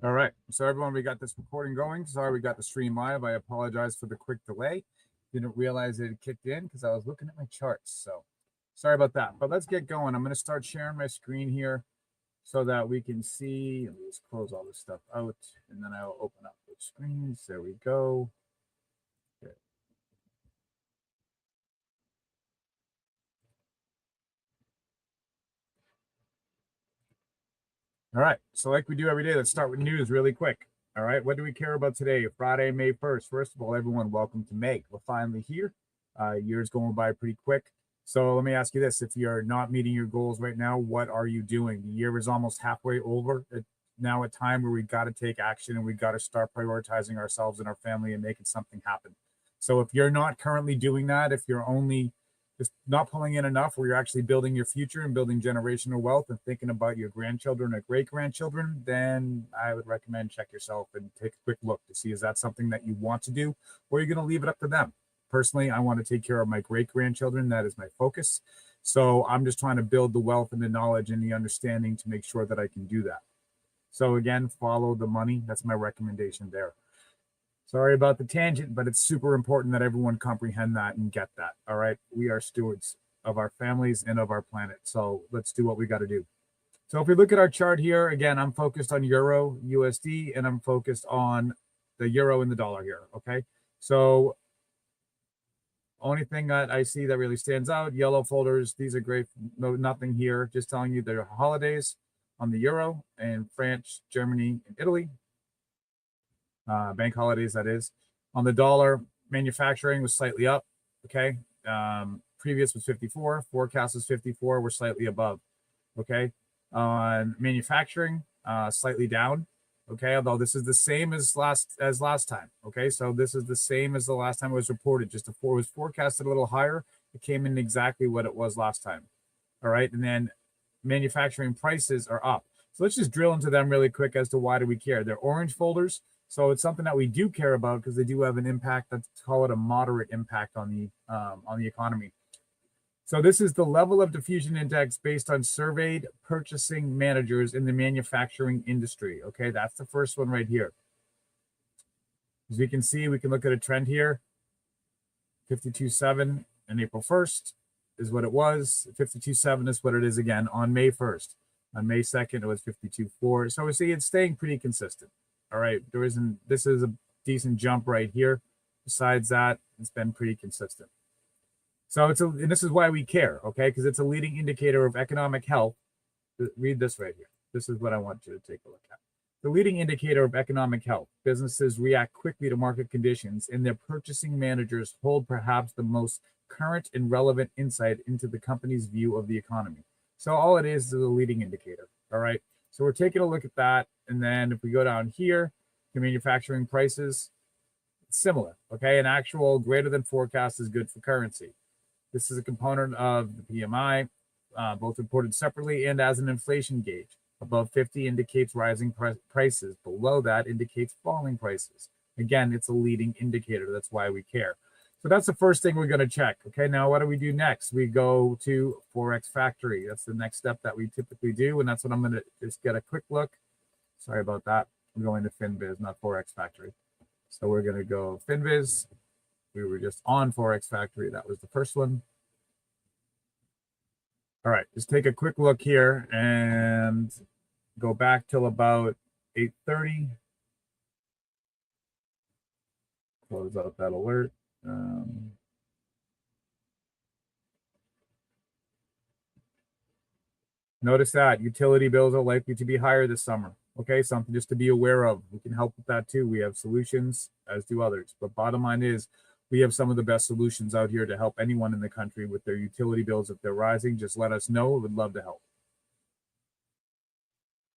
All right. So everyone, we got this recording going. Sorry, we got the stream live. I apologize for the quick delay. Didn't realize it had kicked in because I was looking at my charts. So sorry about that. But let's get going. I'm going to start sharing my screen here so that we can see. Let me just close all this stuff out, and then I'll open up the screens. There we go. Okay. All right. So like we do every day, let's start with news really quick. All right. What do we care about today? Friday, May 1st. First of all, everyone, welcome to May. We're finally here. Year's going by pretty quick. So let me ask you this. If you're not meeting your goals right now, what are you doing? The year is almost halfway over. It's now a time where we got to take action and we got to start prioritizing ourselves and our family and making something happen. So if you're not currently doing that, if you're only just not pulling in enough where you're actually building your future and building generational wealth and thinking about your grandchildren or great grandchildren, then I would recommend check yourself and take a quick look to see is that something that you want to do or you're going to leave it up to them. Personally, I want to take care of my great grandchildren. That is my focus. So I'm just trying to build the wealth and the knowledge and the understanding to make sure that I can do that. So again, follow the money. That's my recommendation there. Sorry about the tangent, but it's super important that everyone comprehend that and get that. All right. We are stewards of our families and of our planet. So let's do what we got to do. So if we look at our chart here, again, I'm focused on Euro USD and I'm focused on the euro and the dollar here. Okay. So only thing that I see that really stands out, yellow folders. These are great. No, nothing here. Just telling you there are holidays on the euro and France, Germany, and Italy. Bank holidays, that is. On the dollar, manufacturing was slightly up. Okay. Previous was 54. Forecast was 54. We're slightly above. Okay. On manufacturing, slightly down. Okay. Although this is the same as last time. Okay. So this is the same as the last time it was reported. Just before it was forecasted a little higher. It came in exactly what it was last time. All right. And then manufacturing prices are up. So let's just drill into them really quick as to why do we care. They're orange folders. So it's something that we do care about because they do have an impact. Let's call it a moderate impact on the economy. So this is the level of diffusion index based on surveyed purchasing managers in the manufacturing industry. Okay, that's the first one right here. As we can see, we can look at a trend here. 52.7 on April 1st is what it was. 52.7 is what it is again on May 1st. On May 2nd, it was 52.4. So we see it's staying pretty consistent. All right, this is a decent jump right here. Besides that, it's been pretty consistent. So and this is why we care, okay? Because it's a leading indicator of economic health. Read this right here. This is what I want you to take a look at. The leading indicator of economic health. Businesses react quickly to market conditions, and their purchasing managers hold perhaps the most current and relevant insight into the company's view of the economy. So all it is a leading indicator, all right? So we're taking a look at that, and then if we go down here to manufacturing prices, it's similar, okay? An actual greater than forecast is good for currency. This is a component of the PMI, both reported separately and as an inflation gauge. Above 50 indicates rising prices. Below that indicates falling prices. Again, it's a leading indicator. That's why we care. So that's the first thing we're going to check. Okay, now what do we do next? We go to Forex Factory. That's the next step that we typically do, and that's what I'm going to just get a quick look. Sorry about that. I'm going to FinViz, not Forex Factory. So we're going to go FinViz. We were just on Forex Factory. That was the first one. All right, just take a quick look here and go back till about 8:30. Close out that alert. Notice that utility bills are likely to be higher this summer. Okay, something just to be aware of. We can help with that too. We have solutions, as do others. But bottom line is, we have some of the best solutions out here to help anyone in the country with their utility bills. If they're rising, just let us know. We'd love to help.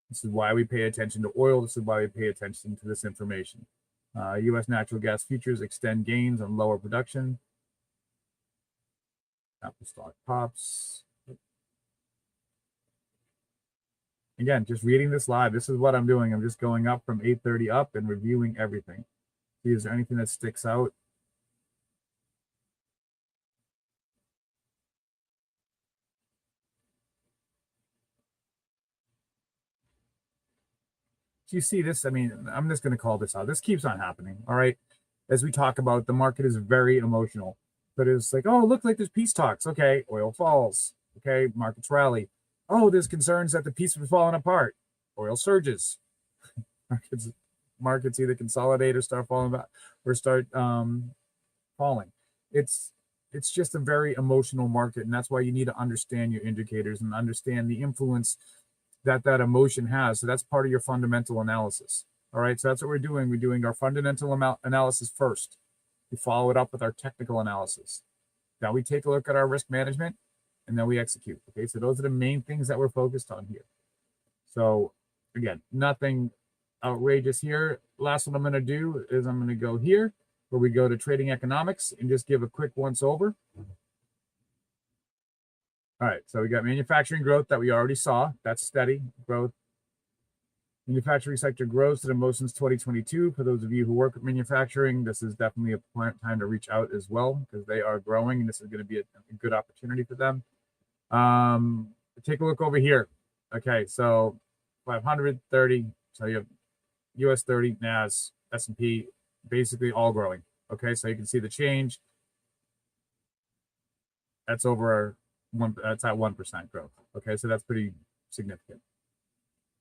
This is why we pay attention to oil. This is why we pay attention to this information. U.S. natural gas futures extend gains on lower production. Apple stock pops. Again, just reading this live. This is what I'm doing. I'm just going up from 8:30 up and reviewing everything. See, is there anything that sticks out? So you see this, I mean, I'm just going to call this out. This keeps on happening. All right. As we talk about, the market is very emotional, but it's like, oh, look, like there's peace talks. Okay. Oil falls. Okay. Markets rally. Oh, there's concerns that the peace is falling apart. Oil surges. Markets, markets either consolidate or start falling back or start falling. It's it's just a very emotional market, and that's why you need to understand your indicators and understand the influence that that emotion has. So that's part of your fundamental analysis. All right, so that's what we're doing. We're doing our fundamental analysis first. We follow it up with our technical analysis. Now we take a look at our risk management, and then we execute. Okay, so those are the main things that we're focused on here. So again, nothing outrageous here. Last one I'm going to do is I'm going to go here where we go to trading economics and just give a quick once over. All right, so we got manufacturing growth that we already saw. That's steady growth. Manufacturing sector grows to the most since 2022. For those of you who work with manufacturing, this is definitely a time to reach out as well because they are growing and this is going to be a good opportunity for them. Take a look over here. Okay, so 530. So you have US 30, NAS, S&P, basically all growing. Okay, so you can see the change. That's over that's at 1% growth. Okay, so that's pretty significant.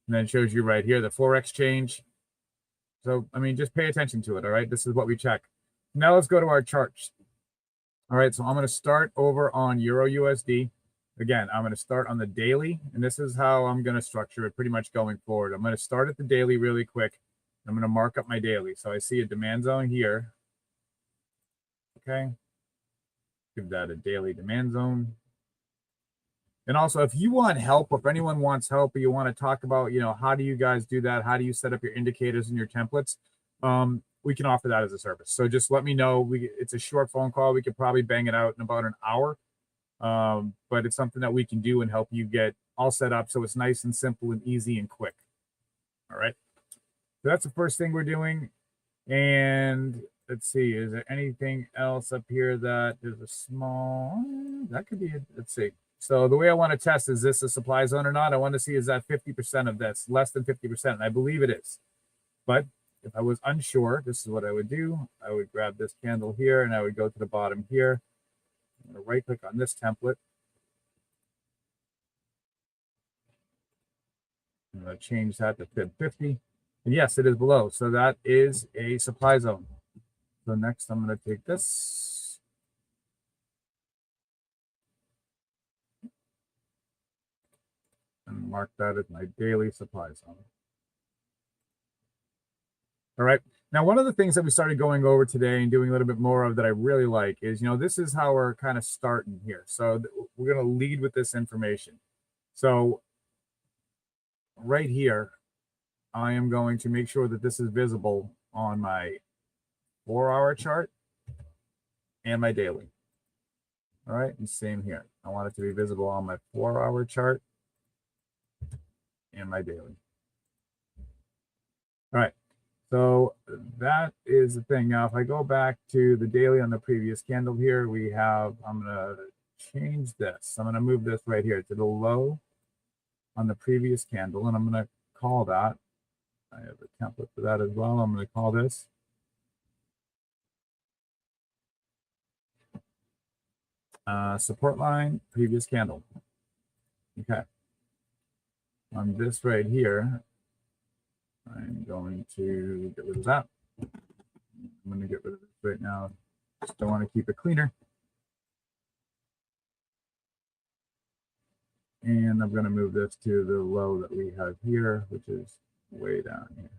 And then it shows you right here the Forex change. So, I mean, just pay attention to it. All right, this is what we check. Now let's go to our charts. All right, so I'm going to start over on Euro USD. Again, I'm going to start on the daily, and this is how I'm going to structure it pretty much going forward. I'm going to start at the daily really quick. I'm going to mark up my daily. So I see a demand zone here. Okay. Give that a daily demand zone. And also, if you want help, or if anyone wants help, or you want to talk about, you know, how do you guys do that? How do you set up your indicators and your templates? We can offer that as a service. So just let me know. It's a short phone call. We could probably bang it out in about an hour. But it's something that we can do and help you get all set up so it's nice and simple and easy and quick. All right. So that's the first thing we're doing. And let's see, is there anything else up here that is a small, that could be, let's see. So the way I want to test, is this a supply zone or not? I want to see, is that 50% of this, less than 50%? And I believe it is. But if I was unsure, this is what I would do. I would grab this candle here and I would go to the bottom here. I'm going to right click on this template. I'm going to change that to Fib 50. And yes, it is below. So that is a supply zone. So next I'm going to take this. And mark that as my daily supply zone. All right. Now, one of the things that we started going over today and doing a little bit more of that I really like is, you know, this is how we're kind of starting here. So we're going to lead with this information. So right here, I am going to make sure that this is visible on my 4-hour chart and my daily. All right, and same here. I want it to be visible on my 4-hour chart and my daily. All right, so that is the thing. Now, if I go back to the daily on the previous candle here, we have, I'm going to change this. I'm going to move this right here to the low on the previous candle, and I'm going to call that. I have a template for that as well. I'm going to call this support line, previous candle. Okay. On this right here, I'm going to get rid of that. I'm going to get rid of this right now. Just don't want to keep it cleaner. And I'm going to move this to the low that we have here, which is way down here.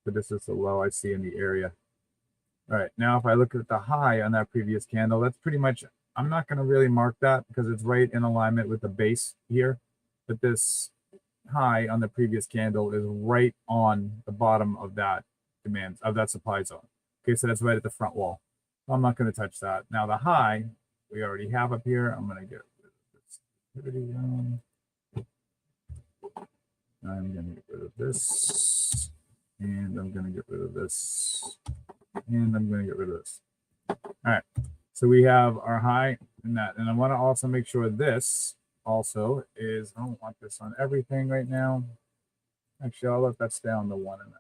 So this is the low I see in the area. All right, now if I look at the high on that previous candle, that's pretty much, I'm not going to really mark that because it's right in alignment with the base here. But this high on the previous candle is right on the bottom of that demand, of that supply zone. Okay, so that's right at the front wall. So I'm not going to touch that. Now the high we already have up here. I'm going to get rid of this activity zone. I'm going to get rid of this. And I'm going to get rid of this. And I'm going to get rid of this. All right. So we have our high in that. And I want to also make sure this also is, I don't want this on everything right now. Actually, I'll let that stay on the 1 and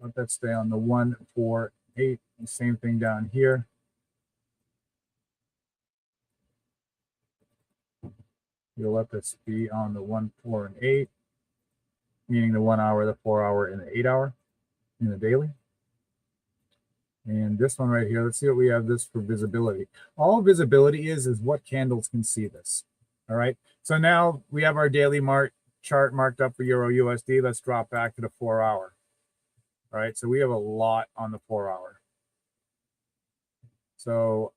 let that stay on the 1, 4, 8. The same thing down here. You'll let this be on the 1, 4, and 8, meaning the 1 hour, the 4 hour, and the 8 hour in the daily. And this one right here, let's see what we have this for visibility. All visibility is what candles can see this. All right. So now we have our daily chart marked up for Euro USD. Let's drop back to the 4 hour. All right. So we have a lot on the 4 hour. So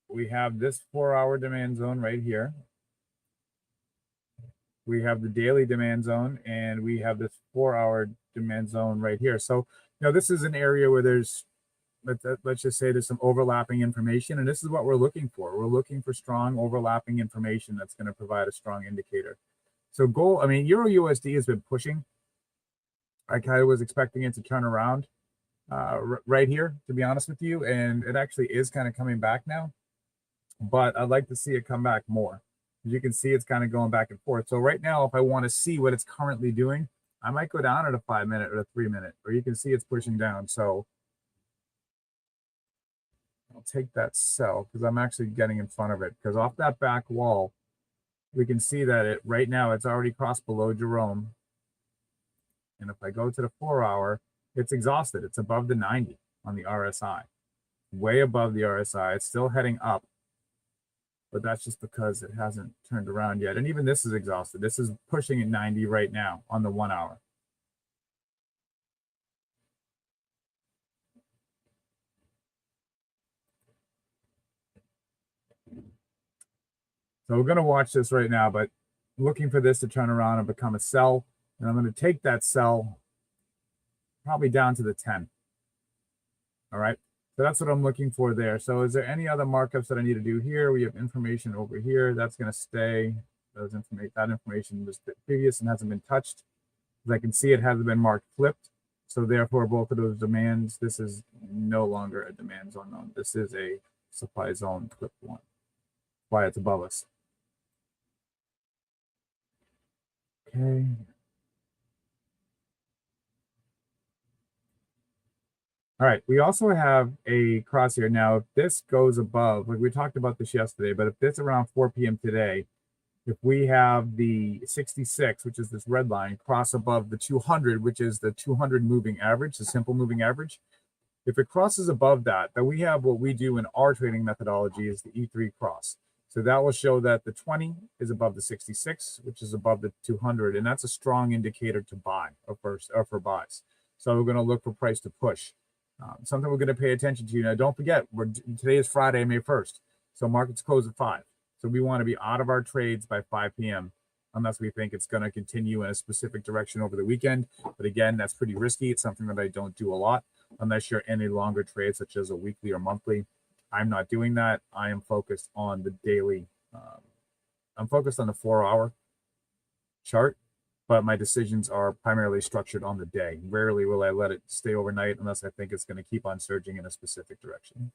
we have this 4 hour demand zone right here. We have the daily demand zone, and we have this 4 hour demand zone right here. So, this is an area where there's, let's just say there's some overlapping information, and this is what we're looking for. We're looking for strong overlapping information that's going to provide a strong indicator. So gold, Euro USD has been pushing. I kind of was expecting it to turn around right here, to be honest with you, and it actually is kind of coming back now, but I'd like to see it come back more. As you can see, it's kind of going back and forth. So right now, if I want to see what it's currently doing, I might go down at a 5 minute or a 3 minute, or you can see it's pushing down. So I'll take that sell because I'm actually getting in front of it, because off that back wall, we can see that right now it's already crossed below Jerome. And if I go to the 4 hour, it's exhausted. It's above the 90 on the RSI, way above the RSI. It's still heading up, but that's just because it hasn't turned around yet. And even this is exhausted. This is pushing at 90 right now on the 1 hour. So we're going to watch this right now, but looking for this to turn around and become a sell. And I'm going to take that sell probably down to the 10. All right. So that's what I'm looking for there. So is there any other markups that I need to do here? We have information over here. That's going to stay. That information was previous and hasn't been touched. As I can see, it hasn't been marked flipped. So therefore, both of those demands, this is no longer a demand zone. This is a supply zone flipped one. Why it's above us. Okay. All right, we also have a crosshair. Now, if this goes above, like we talked about this yesterday, but if this around 4 p.m. today, if we have the 66, which is this red line, cross above the 200, which is the 200 moving average, the simple moving average, if it crosses above that, then we have what we do in our trading methodology is the E3 cross. So that will show that the 20 is above the 66, which is above the 200, and that's a strong indicator to buy or for buys. So we're going to look for price to push. Something we're going to pay attention to. Now, don't forget, today is Friday, May 1st. So markets close at 5. So we want to be out of our trades by 5 p.m. unless we think it's going to continue in a specific direction over the weekend. But again, that's pretty risky. It's something that I don't do a lot unless you're in a longer trade, such as a weekly or monthly. I'm not doing that. I am focused on the daily. I'm focused on the 4 hour chart, but my decisions are primarily structured on the day. Rarely will I let it stay overnight unless I think it's going to keep on surging in a specific direction.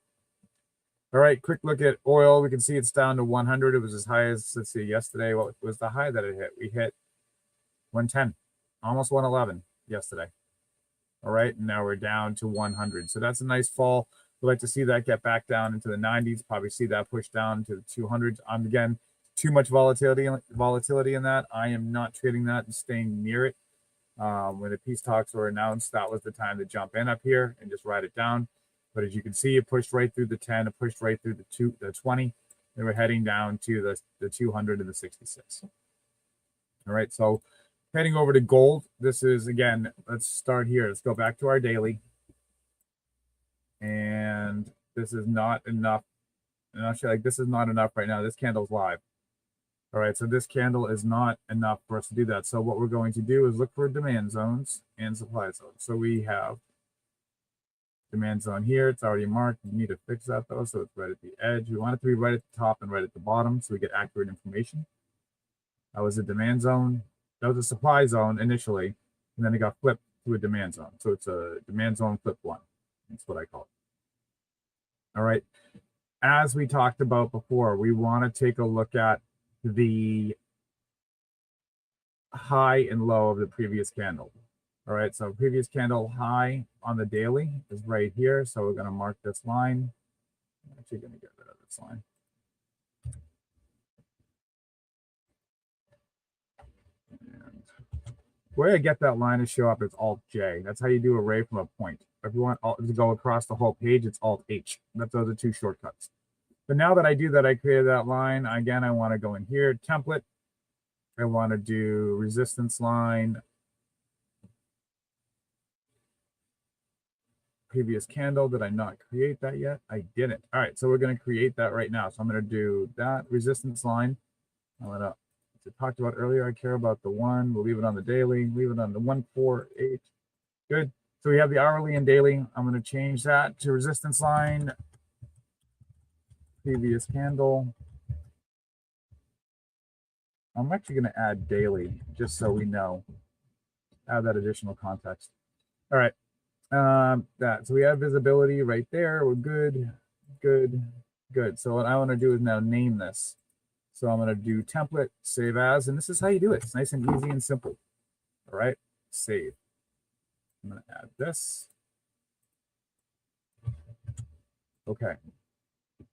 All right, quick look at oil. We can see it's down to 100. It was as high as, let's see, yesterday. What was the high that it hit? We hit 110, almost 111 yesterday. All right, and now we're down to 100. So that's a nice fall. We'd like to see that get back down into the 90s, probably see that push down to the 200s. Again, too much volatility in that. I am not trading that and staying near it. When the peace talks were announced, that was the time to jump in up here and just ride it down. But as you can see, it pushed right through the 10, it pushed right through the 20, and we're heading down to the 200 and the 66. All right, so heading over to gold. This is, again, let's start here. Let's go back to our daily. And this is not enough. And actually, this is not enough right now. This candle's live. All right, so this candle is not enough for us to do that. So what we're going to do is look for demand zones and supply zones. So we have demand zone here. It's already marked. We need to fix that though, so it's right at the edge. We want it to be right at the top and right at the bottom so we get accurate information. That was a demand zone. That was a supply zone initially, and then it got flipped to a demand zone. So it's a demand zone flip one. That's what I call it. All right. As we talked about before, we want to take a look at the high and low of the previous candle. All right, so previous candle high on the daily is right here. So we're going to mark this line. I'm actually going to get rid of this line. And the way I get that line to show up is Alt-J. That's how you do array from a point. If you want to go across the whole page, it's Alt-H. Those are two shortcuts. But now that I do that, I created that line. Again, I want to go in here, template. I want to do resistance line, previous candle. Did I not create that yet? I didn't. All right, so we're going to create that right now. So I'm going to do that resistance line. I'm going to, as I talked about earlier, I care about the one. We'll leave it on the daily, leave it on the 148. Good. So we have the hourly and daily. I'm going to change that to resistance line, previous candle. I'm actually going to add daily just so we know, add that additional context. All right. So we have visibility right there. We're good, good, good. So what I want to do is now name this. So I'm going to do template, save as, and this is how you do it. It's nice and easy and simple. All right, save. I'm going to add this. Okay.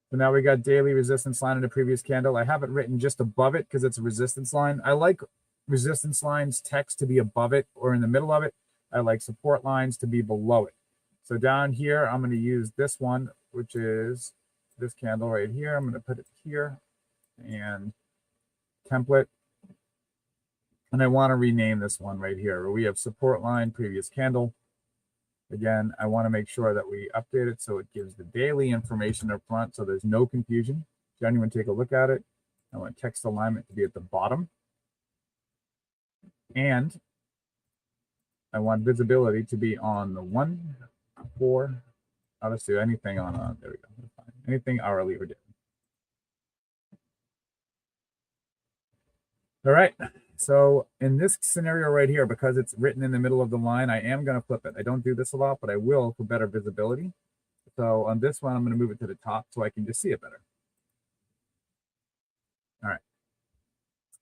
So now we got daily resistance line in the previous candle. I have it written just above it because it's a resistance line. I like resistance lines text to be above it or in the middle of it. I like support lines to be below it. So down here, I'm going to use this one, which is this candle right here. I'm going to put it here and template. And I want to rename this one right here where we have support line, previous candle. Again, I want to make sure that we update it so it gives the daily information up front so there's no confusion. If anyone take a look at it, I want text alignment to be at the bottom. And I want visibility to be on the 1, 4. I'll just do anything on, there we go. Anything hourly or daily. All right. So in this scenario right here, because it's written in the middle of the line, I am going to flip it. I don't do this a lot, but I will for better visibility. So on this one, I'm going to move it to the top so I can just see it better. All right.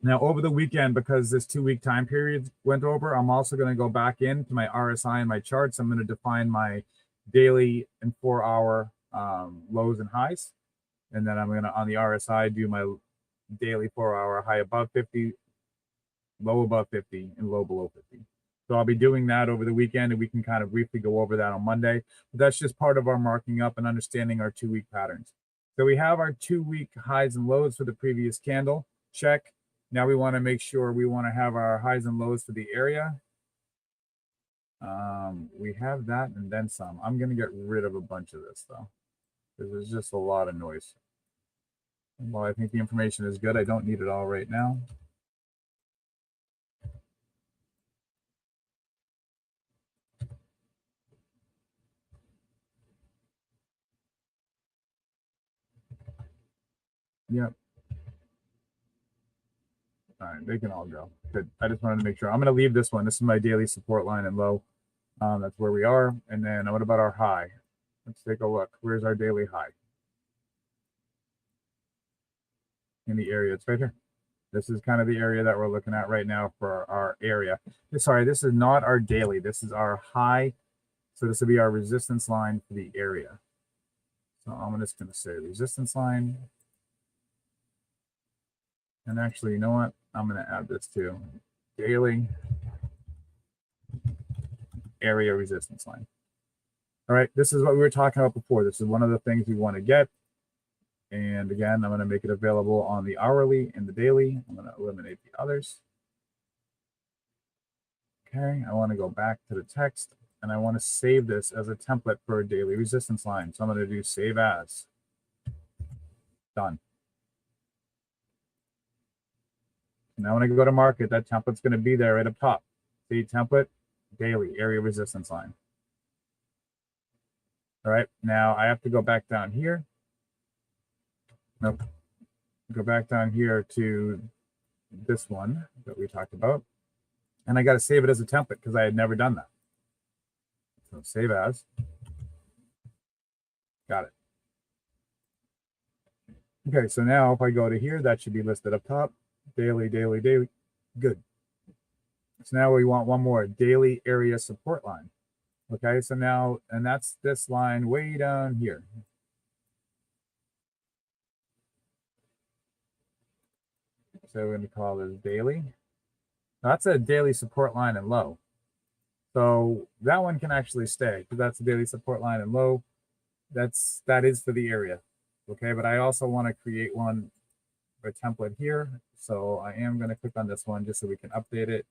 Now over the weekend, because this 2-week time period went over, I'm also going to go back into my RSI and my charts. I'm going to define my daily and 4-hour lows and highs. And then I'm going to, on the RSI, do my daily 4-hour high above 50, low above 50, and low below 50. So I'll be doing that over the weekend, and we can kind of briefly go over that on Monday. But that's just part of our marking up and understanding our 2-week patterns. So we have our 2-week highs and lows for the previous candle. Check. Now we want to make sure we want to have our highs and lows for the area. We have that and then some. I'm going to get rid of a bunch of this, though, because there's just a lot of noise. And while I think the information is good, I don't need it all right now. Yep. All right, they can all go. Good. I just wanted to make sure. I'm going to leave this one. This is my daily support line and low. That's where we are. And then what about our high? Let's take a look. Where's our daily high? In the area. It's right here. This is kind of the area that we're looking at right now for our area. Sorry, this is not our daily. This is our high. So this will be our resistance line for the area. So I'm just going to say resistance line. And actually, you know what? I'm going to add this to daily area resistance line. All right, this is what we were talking about before. This is one of the things we want to get. And again, I'm going to make it available on the hourly and the daily. I'm going to eliminate the others. Okay, I want to go back to the text, and I want to save this as a template for a daily resistance line. So I'm going to do save as. Done. Now when I go to market, that template's going to be there right up top. See, template, daily, area resistance line. All right, now I have to go back down here. Nope. Go back down here to this one that we talked about. And I got to save it as a template because I had never done that. So save as. Got it. Okay, so now if I go to here, that should be listed up top. Daily, daily, daily. Good. So now we want one more daily area support line. Okay, so now, and that's this line way down here. So we're going to call this daily. Now that's a daily support line and low. So that one can actually stay because that's a daily support line and low. That is for the area. Okay, but I also want to create one, a template here. So I am going to click on this one just so we can update it.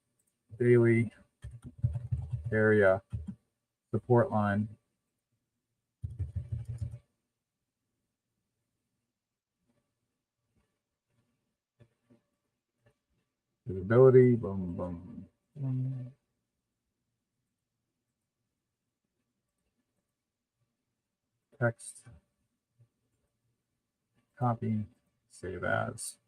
Daily area support line. Visibility, boom, boom, boom. Text, copy, save as.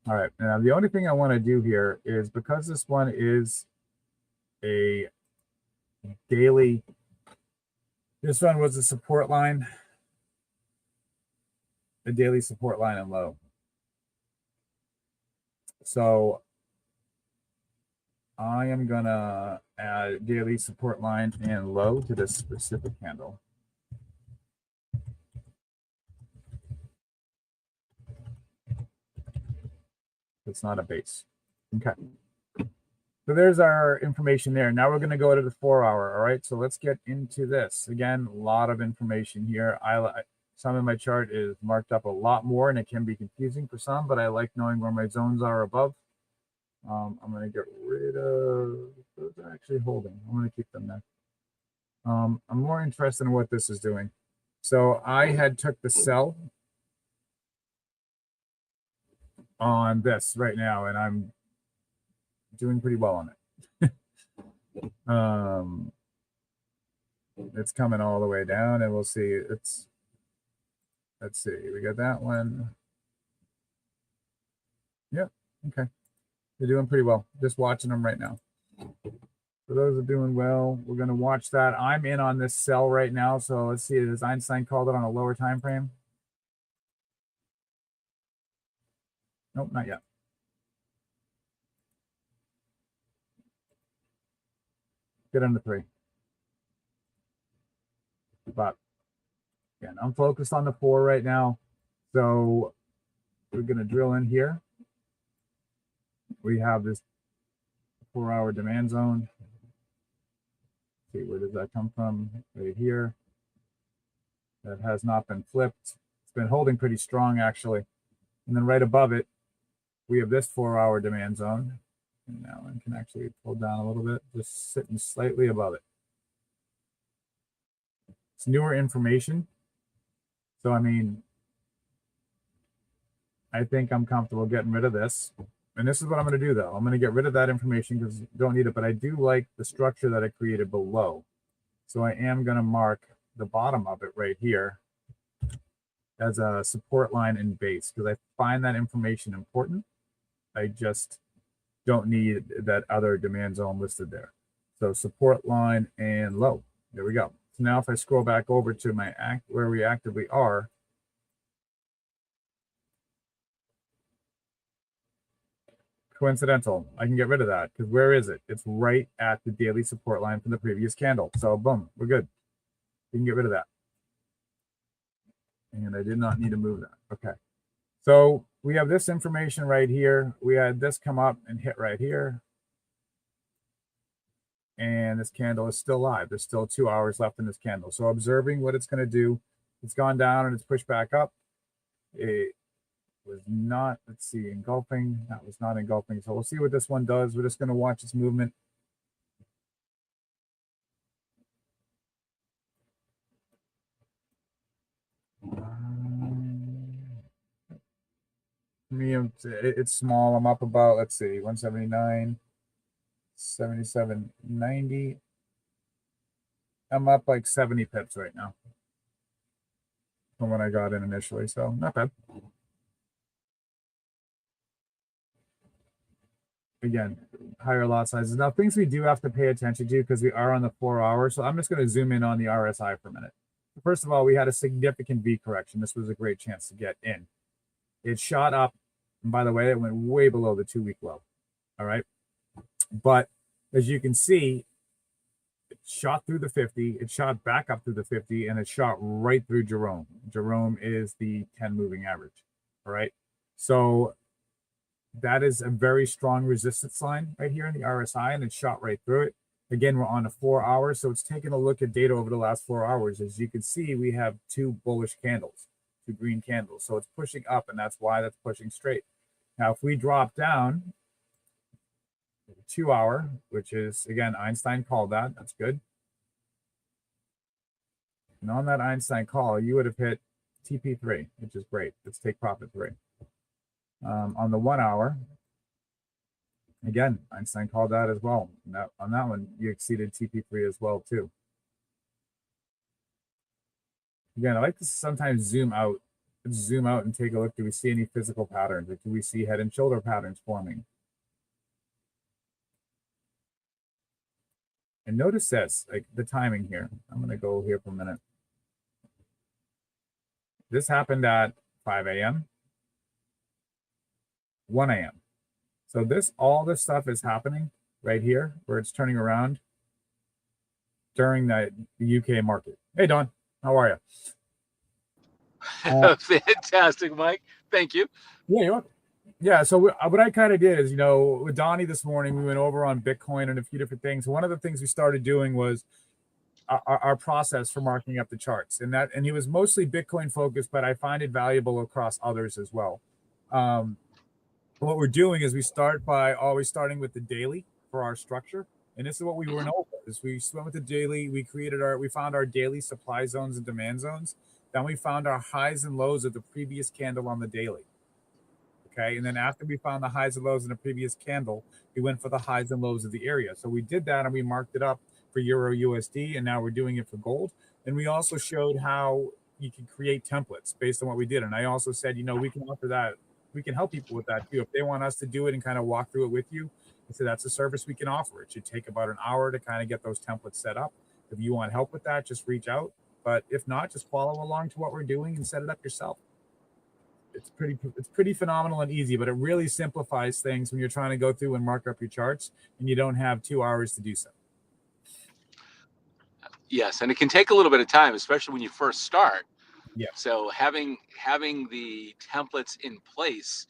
All right, now the only thing I want to do here is because this one is a daily, this one was a support line, a daily support line and low. So I am gonna add daily support line and low to this specific handle. It's not a base. Okay. So there's our information there. Now we're going to go to the 4 hour. All right. So let's get into this. Again, a lot of information here. Some of my chart is marked up a lot more and it can be confusing for some, but I like knowing where my zones are above. I'm going to get rid of those are actually holding. I'm going to keep them there. I'm more interested in what this is doing. So I had took the sell on this right now, and I'm doing pretty well on it. It's coming all the way down, and we'll see. Let's see. We got that one. Yep. Okay. They're doing pretty well. Just watching them right now. For those that are doing well, we're going to watch that. I'm in on this sell right now. So let's see. Does Einstein called it on a lower time frame? Nope, not yet. Get under 3. But again, I'm focused on the 4 right now. So we're going to drill in here. We have this 4 hour demand zone. See, where does that come from? Right here. That has not been flipped. It's been holding pretty strong, actually. And then right above it, we have this 4 hour demand zone. And now I can actually pull down a little bit, just sitting slightly above it. It's newer information. So, I mean, I think I'm comfortable getting rid of this. And this is what I'm going to do, though. I'm going to get rid of that information because you don't need it. But I do like the structure that I created below. So I am going to mark the bottom of it right here as a support line and base because I find that information important. I just don't need that other demand zone listed there. So support line and low. There we go. So now if I scroll back over to my where we actively are, coincidental, I can get rid of that because where is it? It's right at the daily support line from the previous candle. So boom, we're good. You can get rid of that. And I did not need to move that. Okay. So we have this information right here. We had this come up and hit right here. And this candle is still live. There's still 2 hours left in this candle. So observing what it's going to do. It's gone down and it's pushed back up. It was not, let's see, engulfing. That was not engulfing. So we'll see what this one does. We're just going to watch its movement. Me, it's small. I'm up about, let's see, 179, 77, 90. I'm up like 70 pips right now from when I got in initially. So not bad. Again, higher lot sizes. Now, things we do have to pay attention to because we are on the 4 hour. So I'm just going to zoom in on the RSI for a minute. First of all, we had a significant V correction. This was a great chance to get in. It shot up And by the way, it went way below the 2-week low. All right. But as you can see, it shot through the 50, it shot back up through the 50, and it shot right through Jerome. Jerome is the 10 moving average. All right. So that is a very strong resistance line right here in the RSI, and it shot right through it. Again, we're on a 4 hour, so it's taking a look at data over the last 4 hours. As you can see, we have 2 bullish candles, 2 green candles. So it's pushing up, and that's why that's pushing straight. Now, if we drop down 2 hour, which is, again, Einstein called that. That's good. And on that Einstein call, you would have hit TP3, which is great. Let's take profit 3. On the 1 hour, again, Einstein called that as well. On that one, you exceeded TP3 as well, too. Again, I like to sometimes zoom out and take a look. Do we see any physical patterns? Like, do we see head and shoulder patterns forming? And notice this, like the timing here. I'm going to go here for a minute. This happened at 5 a.m., 1 a.m. So all this stuff is happening right here where it's turning around during the UK market. Hey, Don, how are you? Fantastic, Mike. Thank you. Yeah, you're welcome. Yeah, so what I kind of did is, with Donnie this morning, we went over on Bitcoin and a few different things. One of the things we started doing was our process for marking up the charts, and he was mostly Bitcoin focused, but I find it valuable across others as well. What we're doing is we start by always starting with the daily for our structure, and this is what we went over. Is we went with the daily, we found our daily supply zones and demand zones. Then we found our highs and lows of the previous candle on the daily. Okay, and then after we found the highs and lows in the previous candle, we went for the highs and lows of the area. So we did that and we marked it up for Euro USD, and now we're doing it for gold. And we also showed how you can create templates based on what we did. And I also said, we can offer that. We can help people with that too. If they want us to do it and kind of walk through it with you, I said that's a service we can offer. It should take about an hour to kind of get those templates set up. If you want help with that, just reach out. But if not, just follow along to what we're doing and set it up yourself. It's pretty phenomenal and easy, but it really simplifies things when you're trying to go through and mark up your charts and you don't have 2 hours to do so. Yes, and it can take a little bit of time, especially when you first start. Yeah. So having the templates in place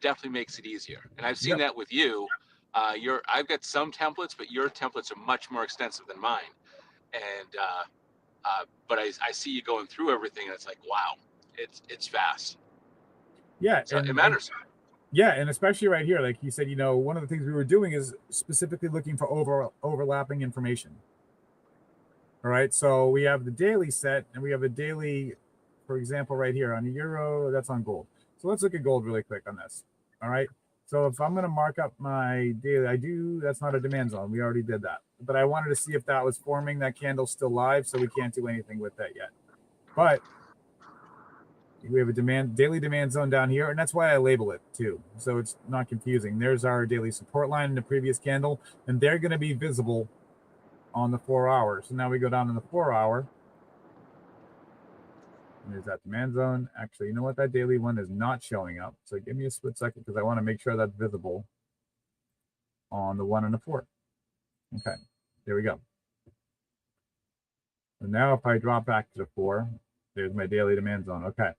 definitely makes it easier. And I've seen that with you. I've got some templates, but your templates are much more extensive than mine. And but I see you going through everything, and it's like, wow, it's fast. Yeah, so it matters. And especially right here, like you said, one of the things we were doing is specifically looking for overlapping information. All right, so we have the daily set, and we have a daily, for example, right here on the euro. That's on gold. So let's look at gold really quick on this. All right, so if I'm going to mark up my daily, that's not a demand zone. We already did that, but I wanted to see if that was forming. That candle's still live, so we can't do anything with that yet. But we have a daily demand zone down here, and that's why I label it too, so it's not confusing. There's our daily support line in the previous candle, and they're going to be visible on the 4 hours. So now we go down to the 4 hour. And there's that demand zone. Actually, you know what? That daily one is not showing up. So give me a split second because I want to make sure that's visible on the 1 and the 4. Okay, there we go. So now if I drop back to the 4, there's my daily demand zone. Okay.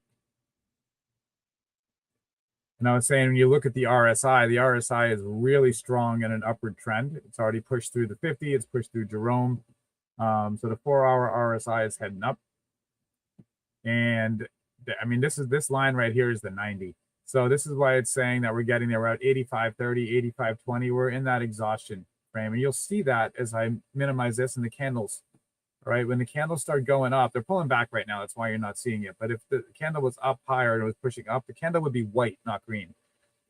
And I was saying, when you look at the RSI is really strong in an upward trend. It's already pushed through the 50. It's pushed through Jerome. So the 4 hour RSI is heading up. And I mean, this line right here is the 90. So this is why it's saying that we're getting there. We're at 85.30, 85.20. We're in that exhaustion frame. And you'll see that as I minimize this in the candles. All right, when the candles start going up, they're pulling back right now. That's why you're not seeing it. But if the candle was up higher and it was pushing up, the candle would be white, not green.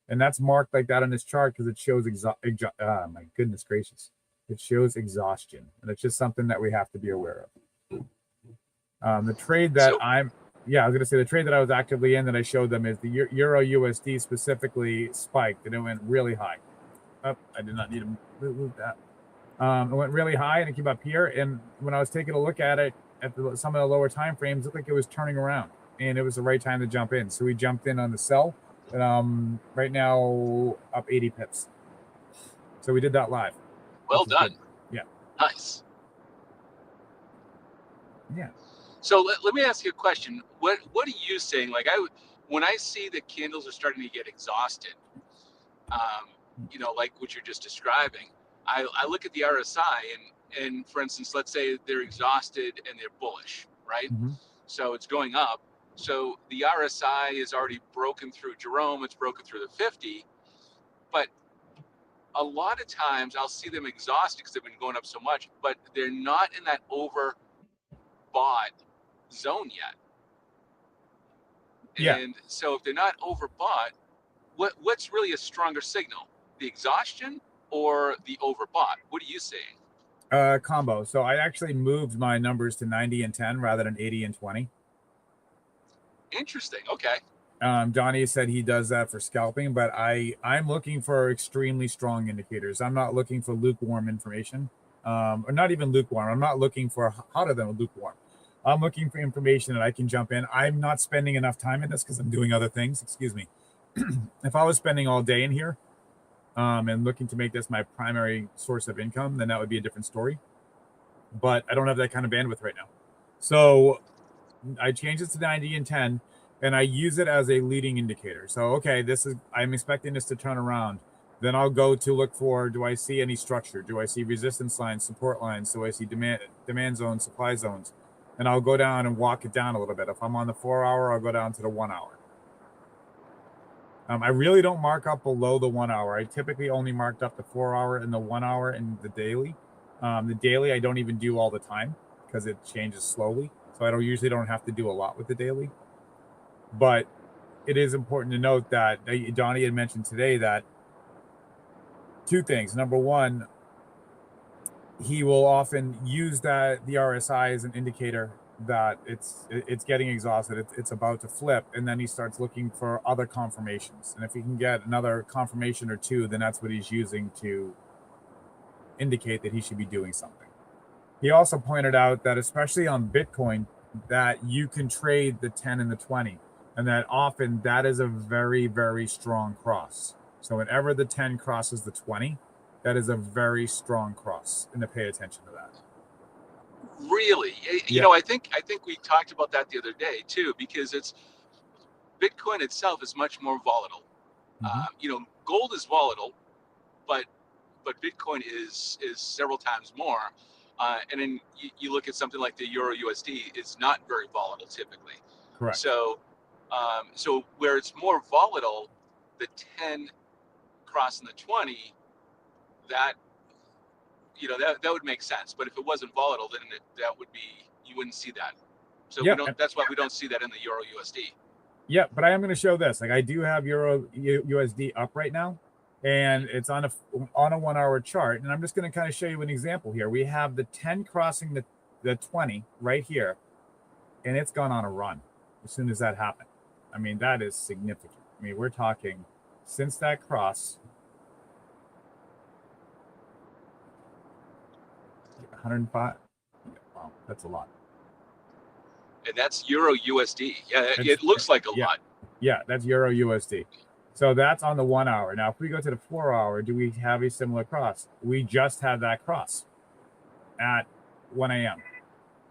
And that's marked like that on this chart because it shows my goodness gracious. It shows exhaustion. And it's just something that we have to be aware of. The trade that I was going to say, the trade that I was actively in that I showed them is the Euro USD specifically spiked and it went really high. Oh, I did not need to move that. It went really high and it came up here. And when I was taking a look at it at some of the lower time frames, it looked like it was turning around and it was the right time to jump in. So we jumped in on the sell Right now up 80 pips. So we did that live. Well done. Yeah. Nice. Yeah. So let me ask you a question. What are you saying? Like when I see that candles are starting to get exhausted, like what you're just describing, I look at the RSI and for instance, let's say they're exhausted and they're bullish, right? Mm-hmm. So it's going up. So the RSI is already broken through Jerome. It's broken through the 50, but a lot of times I'll see them exhausted because they've been going up so much, but they're not in that overbought zone yet. Yeah. And so if they're not overbought, what's really a stronger signal? The exhaustion or the overbought? What are you saying? Combo. So I actually moved my numbers to 90 and 10 rather than 80 and 20. Interesting. Okay. Donnie said he does that for scalping, but I'm looking for extremely strong indicators. I'm not looking for lukewarm information, or not even lukewarm. I'm not looking for hotter than lukewarm. I'm looking for information that I can jump in. I'm not spending enough time in this because I'm doing other things. Excuse me. If I was spending all day in here, and looking to make this my primary source of income, then that would be a different story. But I don't have that kind of bandwidth right now. So I changed it to 90 and 10, and I use it as a leading indicator. So, okay, I'm expecting this to turn around. Then I'll go to look for, do I see any structure? Do I see resistance lines, support lines? Do I see demand zones, supply zones? And I'll go down and walk it down a little bit. If I'm on the 4 hour, I'll go down to the 1 hour. I really don't mark up below the 1 hour. I typically only marked up the 4 hour and the 1 hour and the daily. The daily I don't even do all the time because it changes slowly. So I usually don't have to do a lot with the daily. But it is important to note that Donnie had mentioned today that two things. Number one, he will often use the RSI as an indicator that it's getting exhausted, it's about to flip, and then he starts looking for other confirmations. And if he can get another confirmation or two, then that's what he's using to indicate that he should be doing something. He also pointed out that especially on Bitcoin, that you can trade the 10 and the 20, and that often that is a very, very strong cross. So whenever the 10 crosses the 20, that is a very strong cross, and to pay attention to that. Really? Yeah. I think we talked about that the other day too, because Bitcoin itself is much more volatile. Mm-hmm. Gold is volatile, but Bitcoin is several times more. And then you look at something like the Euro USD, it's not very volatile typically. Correct. So where it's more volatile, the 10 crossing the 20, that would make sense. But if it wasn't volatile, then you wouldn't see that. So yeah, that's why we don't see that in the Euro USD. Yeah, but I am going to show this. Like I do have Euro USD up right now, and it's on a 1 hour chart. And I'm just going to kind of show you an example here. We have the 10 crossing the 20 right here, and it's gone on a run as soon as that happened. I mean, that is significant. I mean, we're talking since that cross, 105. Wow, that's a lot. And that's Euro USD. Yeah, it looks like a lot. Yeah, that's Euro USD. So that's on the 1 hour. Now, if we go to the 4 hour, do we have a similar cross? We just had that cross at 1 a.m.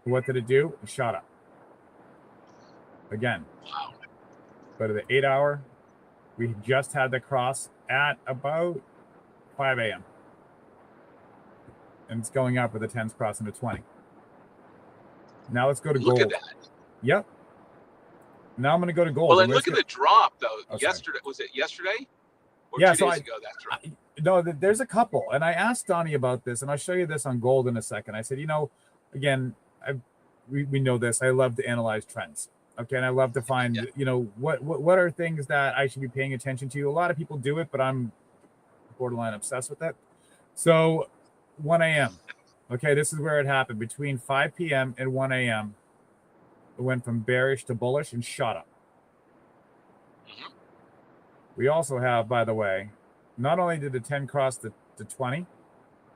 What did it do? It shot up. Again. Wow. Go to the 8 hour. We just had the cross at about 5 a.m. And it's going up with the 10s crossing the 20. Now let's go to gold. Look at that. Yep. Now I'm going to go to gold. Well, and look at the drop, though. Yesterday, was it yesterday? Or 2 days ago, that drop? No, there's a couple. And I asked Donnie about this, and I'll show you this on gold in a second. I said, again, we know this. I love to analyze trends. Okay, and I love to find, what are things that I should be paying attention to. A lot of people do it, but I'm borderline obsessed with it. So 1 a.m. Okay, this is where it happened. Between 5 p.m. and 1 a.m., it went from bearish to bullish and shot up. Mm-hmm. We also have, by the way, not only did the 10 cross the 20,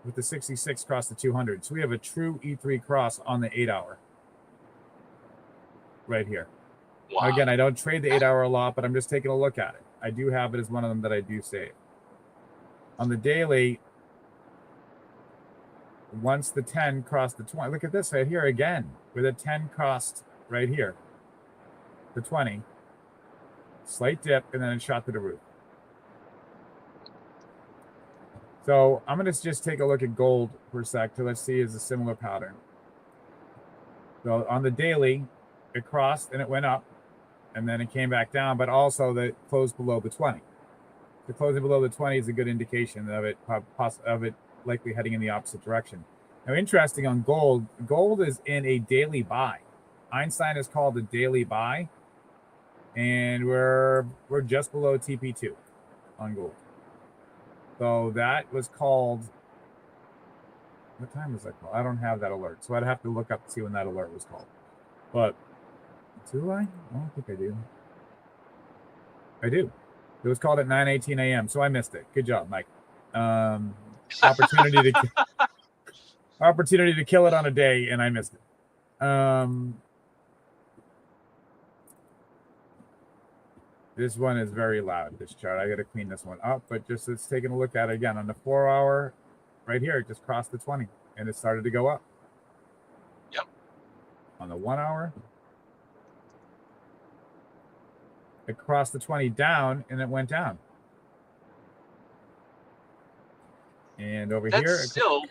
but the 66 cross the 200. So we have a true E3 cross on the 8 hour. Right here. Wow. Again, I don't trade the 8 hour a lot, but I'm just taking a look at it. I do have it as one of them that I do save. On the daily, once the 10 crossed the 20, look at this right here again, where the 10 crossed right here, the 20, slight dip, and then it shot to the roof. So I'm going to just take a look at gold for a sec to let's see is a similar pattern. So on the daily, it crossed and it went up, and then it came back down, but also that closed below the 20. The closing below the 20 is a good indication of it likely heading in the opposite direction. Now, interesting on gold, gold is in a daily buy. Einstein is called a daily buy, and we're just below TP2 on gold. So that was called, what time was that called? I don't have that alert, so I'd have to look up to see when that alert was called. But do I? I don't think I do. I do. It was called at 9:18 a.m., so I missed it. Good job, Mike. Opportunity to kill it on a day, and I missed it. This one is very loud, this chart. I got to clean this one up, but just let's take a look at it again. On the 4 hour, right here, it just crossed the 20, and it started to go up. Yep. On the 1 hour, it crossed the 20 down, and it went down. And over That's here, still,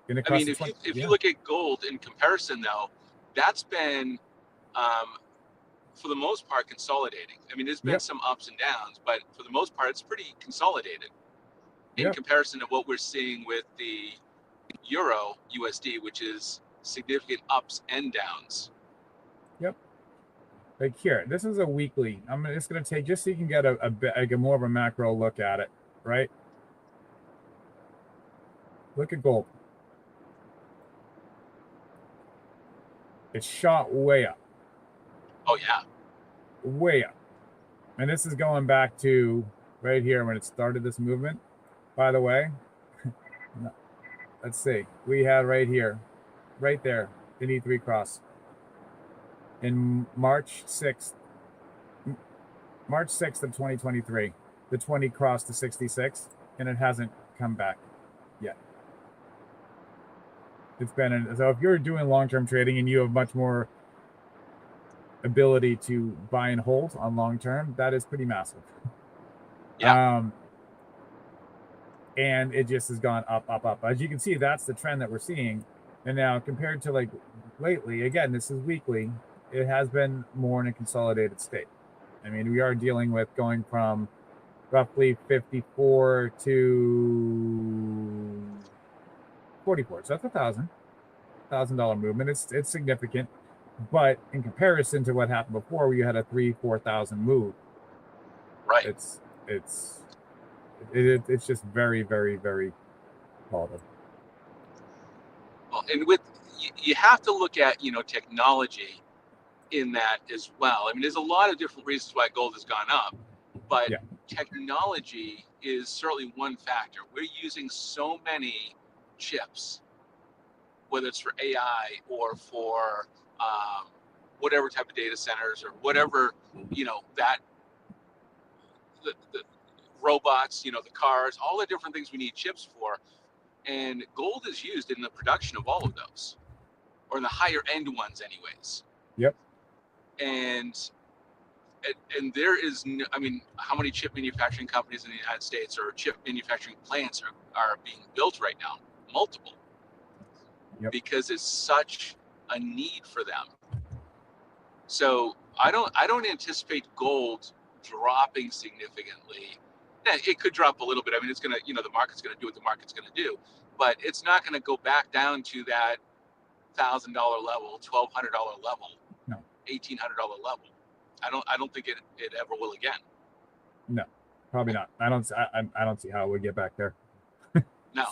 I mean, if you look at gold in comparison, though, that's been, for the most part, consolidating. I mean, there's been some ups and downs, but for the most part, it's pretty consolidated in comparison to what we're seeing with the Euro USD, which is significant ups and downs. Yep. Like here, this is a weekly. I'm just going to take, just so you can get a bit, like a more of a macro look at it, right? Look at gold. It shot way up. Oh, yeah. Way up. And this is going back to right here when it started this movement. By the way, let's see. We had right here, right there, the E3 cross. In March 6th of 2023, the 20 crossed to 66, and it hasn't come back yet. It's been, so if you're doing long-term trading and you have much more ability to buy and hold on long-term, that is pretty massive. Yeah. And it just has gone up, up, up. As you can see, that's the trend that we're seeing. And now compared to like lately, again, this is weekly, it has been more in a consolidated state. I mean, we are dealing with going from roughly 54 to 44. So that's $1,000 movement. It's significant, but in comparison to what happened before, where you had a 3,000-4,000 move, right? It's just very, very, very volatile. Well, and you have to look at technology in that as well. I mean, there's a lot of different reasons why gold has gone up, but technology is certainly one factor. We're using so many chips, whether it's for AI or for whatever type of data centers or whatever, that the robots, the cars, all the different things we need chips for. And gold is used in the production of all of those, or in the higher end ones anyways. Yep. And there is no, I mean, how many chip manufacturing companies in the United States or chip manufacturing plants are being built right now? Multiple. Yep. Because it's such a need for them. So I don't anticipate gold dropping significantly. Yeah, it could drop a little bit. I mean, it's gonna, the market's gonna do what the market's gonna do, but it's not gonna go back down to that $1,000 level, $1,200 level, no, $1,800 level. I don't think it ever will again. No, probably not. I don't see how it would get back there. No.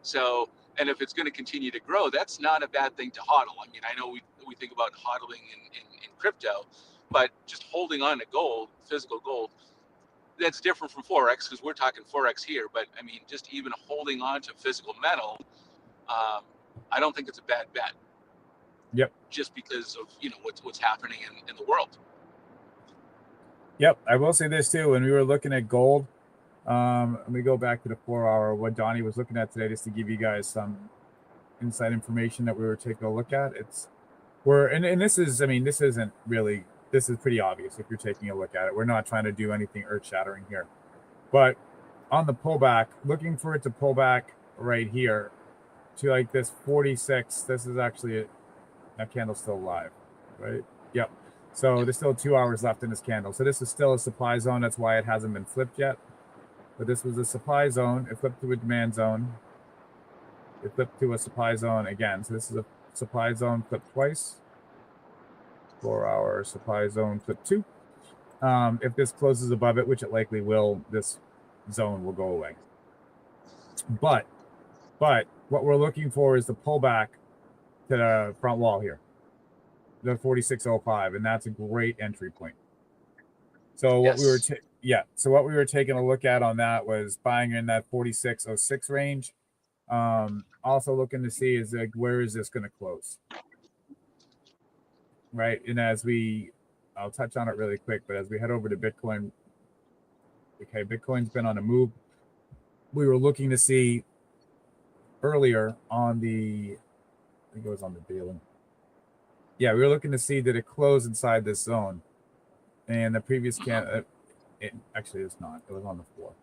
So, and if it's going to continue to grow, that's not a bad thing to hodl. I mean, I know we think about hodling in crypto, but just holding on to gold, physical gold, that's different from Forex, because we're talking Forex here. But I mean, just even holding on to physical metal, I don't think it's a bad bet. Yep. Just because of what's happening in the world. Yep, I will say this too. When we were looking at gold, let me go back to the 4 hour. What Donnie was looking at today, just to give you guys some inside information that we were taking a look at. And this is, I mean, this isn't really, this is pretty obvious if you're taking a look at it. We're not trying to do anything earth shattering here, but on the pullback, looking for it to pull back right here to like this 46. This is actually that candle's still alive, right? Yep. So Yep. there's still 2 hours left in this candle. So this is still a supply zone. That's why it hasn't been flipped yet. But this was a supply zone. It flipped to a demand zone. It flipped to a supply zone again. So this is a supply zone flipped twice. 4 hour supply zone flipped two. If this closes above it, which it likely will, this zone will go away. But what we're looking for is the pullback to the front wall here, the 4605, and that's a great entry point. So what we were so what we were taking a look at on that was buying in that 4606 range. Also looking to see is like, where is this going to close, right? And I'll touch on it really quick, but as we head over to Bitcoin, okay, Bitcoin's been on a move. We were looking to see earlier on I think it was on the daily. Yeah, we were looking to see did it close inside this zone, and the previous candle, it actually is not. It was on the floor.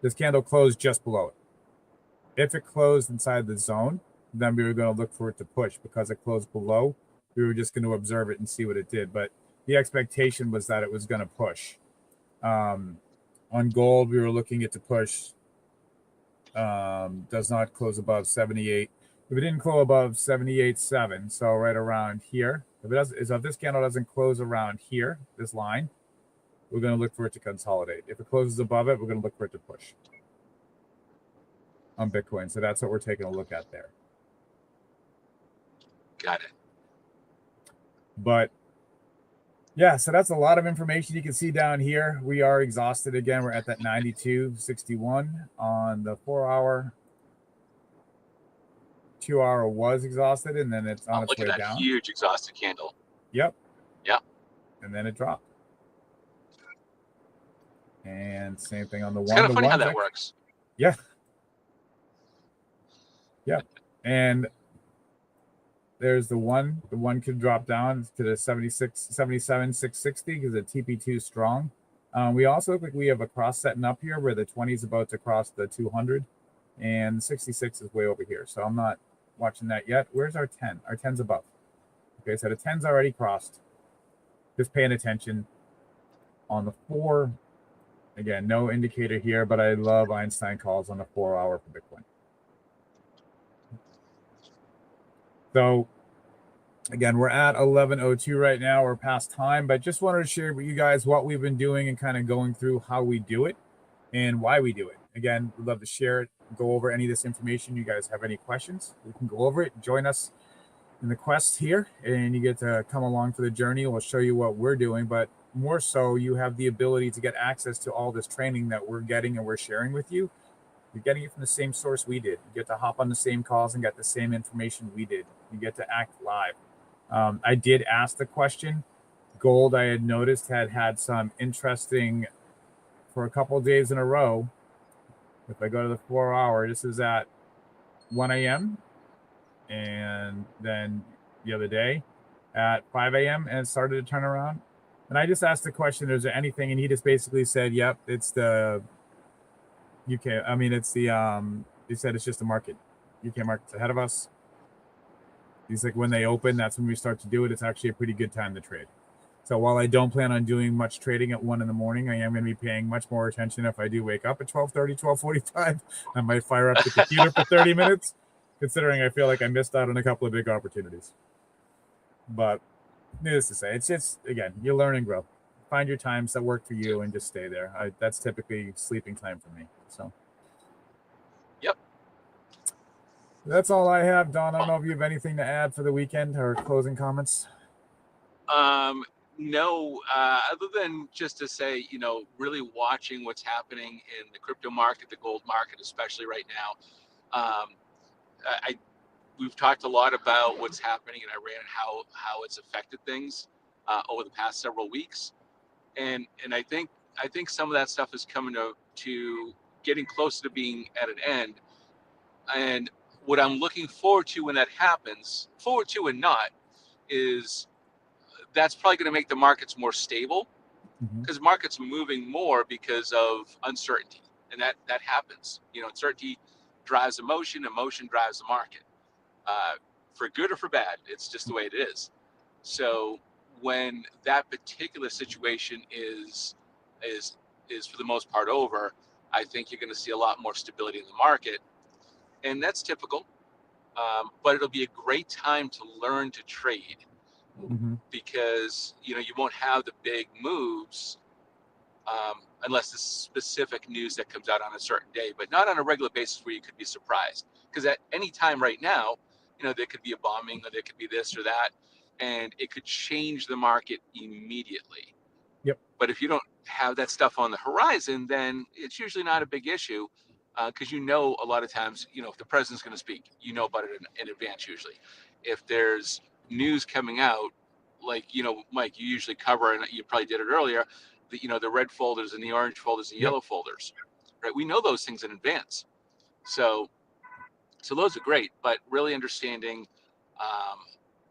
This candle closed just below it. If it closed inside the zone, then we were going to look for it to push. Because it closed below, we were just going to observe it and see what it did. But the expectation was that it was going to push. On gold, we were looking at to push. Does not close above 78. If it didn't close above 78.7, so right around here, if this candle doesn't close around here, this line, we're going to look for it to consolidate. If it closes above it, we're going to look for it to push on Bitcoin. So that's what we're taking a look at there. Got it. But yeah, so that's a lot of information you can see down here. We are exhausted again. We're at that 92.61 on the 4 hour. 2 hour was exhausted, and then it's on its way down. Look at that huge exhausted candle. Yep. Yep. And then it dropped. And same thing on the It's one. kind of funny how that works. Yeah. Yeah. And there's the one. The one could drop down to the 77, 660 because the TP2 is strong. We also look like we have a cross setting up here where the 20 is about to cross the 200, and the 66 is way over here. So I'm not watching that yet. Where's our 10? Our 10's above. Okay, so the 10's already crossed. Just paying attention on the 4. Again, no indicator here, but I love Einstein calls on the 4 hour for Bitcoin. So again, we're at 11:02 right now. We're past time, but just wanted to share with you guys what we've been doing and kind of going through how we do it and why we do it. Again, we'd love to share it, go over any of this information. You guys have any questions, we can go over it. Join us in the quest here, and you get to come along for the journey. We'll show you what we're doing, but more so, you have the ability to get access to all this training that we're getting and we're sharing with you. You're getting it from the same source we did. You get to hop on the same calls and get the same information we did. You get to act live. I did ask the question. Gold, I had noticed, had some interesting for a couple of days in a row. If I go to the 4 hour, this is at 1 a.m. and then the other day at 5 a.m. and it started to turn around. And I just asked the question, is there anything? And he just basically said, yep, it's the UK. I mean, it's the, he said it's just the market. UK market's ahead of us. He's like, when they open, that's when we start to do it. It's actually a pretty good time to trade. So while I don't plan on doing much trading at 1 in the morning, I am going to be paying much more attention if I do wake up at 12:30, 12:45. I might fire up the computer for 30 minutes, considering I feel like I missed out on a couple of big opportunities. But needless to say, it's again, you learn and grow. Find your times that work for you and just stay there. That's typically sleeping time for me. So, yep. That's all I have, Don. I don't know if you have anything to add for the weekend or closing comments. No, other than just to say, really watching what's happening in the crypto market, the gold market, especially right now. We've talked a lot about what's happening in Iran and how it's affected things over the past several weeks. And I think some of that stuff is coming to getting closer to being at an end. And what I'm looking forward to when that happens, forward to and not, is that's probably going to make the markets more stable, because markets are moving more because of uncertainty, and that happens. Uncertainty drives emotion drives the market, for good or for bad. It's just the way it is. So when that particular situation is for the most part over, I think you're going to see a lot more stability in the market, and that's typical. But it'll be a great time to learn to trade, because you won't have the big moves, unless there's specific news that comes out on a certain day, but not on a regular basis where you could be surprised. Because at any time right now, there could be a bombing, or there could be this or that, and it could change the market immediately. Yep. But if you don't have that stuff on the horizon, then it's usually not a big issue, because a lot of times, if the president's going to speak, about it in advance usually. If there's news coming out, like, Mike, you usually cover, and you probably did it earlier, the red folders and the orange folders and yellow folders, right? We know those things in advance. So those are great, but really understanding,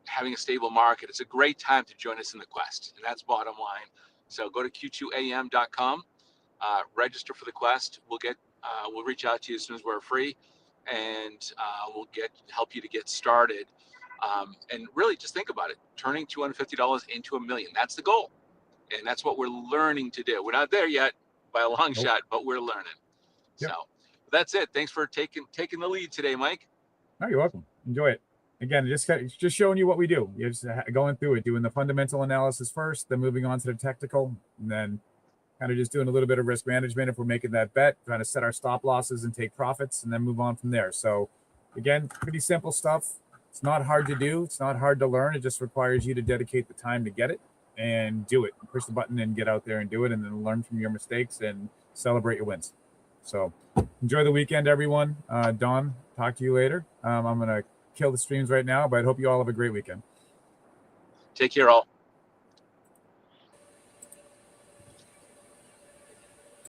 having a stable market, it's a great time to join us in the quest, and that's bottom line. So go to q2am.com, register for the quest. We'll reach out to you as soon as we're free, and we'll help you to get started. And really just think about it, turning $250 into $1 million. That's the goal. And that's what we're learning to do. We're not there yet by a long shot, but we're learning. Yep. So that's it. Thanks for taking the lead today, Mike. No, you're welcome. Enjoy it. Again, just showing you what we do. You're just going through it, doing the fundamental analysis first, then moving on to the technical, and then kind of just doing a little bit of risk management if we're making that bet, trying to set our stop losses and take profits, and then move on from there. So again, pretty simple stuff. It's not hard to do. It's not hard to learn. It just requires you to dedicate the time to get it and do it. Push the button and get out there and do it, and then learn from your mistakes and celebrate your wins. So enjoy the weekend, everyone. Don, talk to you later. I'm going to kill the streams right now, but I hope you all have a great weekend. Take care, all.